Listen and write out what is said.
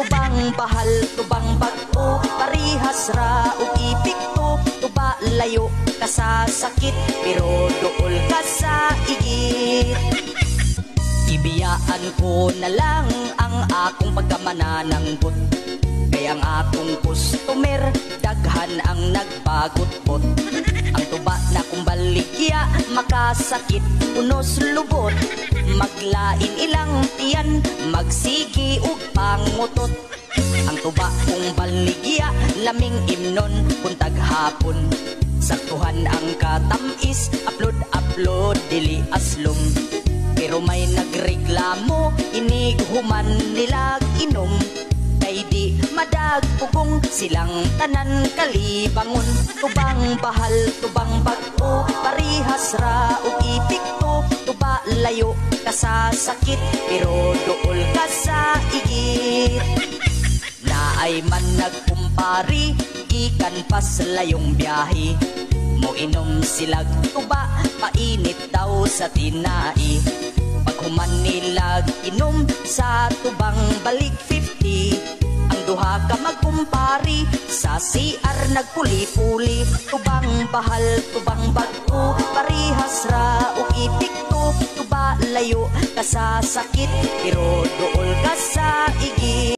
tubang bahal, tubang bag-o, parihas ra ug ipikto, tuba layo ka sa sakit, pero duol ka sa igit. Ibiyaan ko na lang ang akong pagkamanananggot, kay ang akong customer daghan ang nagbagot-bot. Ang tuba na kong baligya makasakit, unos lubot, maglain ilang tiyan, magsigi ug pangutot. Ang tuba kong baligya laming imnon kung taghapon, saktuhan ang katamis, upload dili aslom. Pero may nagreklamo, inighuman nilag inom, kay di madagpugong silang tanan kalibangon. Tubang bahal, tubang bag-o, parihas ra ug ipikto, tuba layo ka sa sakit, pero duol ka sa igit. Naay man nagkumpari, gikan pas layong biyahe, moinom silag tuba, painit daw sa tinai. Paghuman nilag inom sa tubang balik 50, ang duha ka magkumpari sa CR nagpuli-puli. Tubang bahal, tubang bag-o, parihas ra ug ipikto, tuba layo ka sa sakit, pero duol ka sa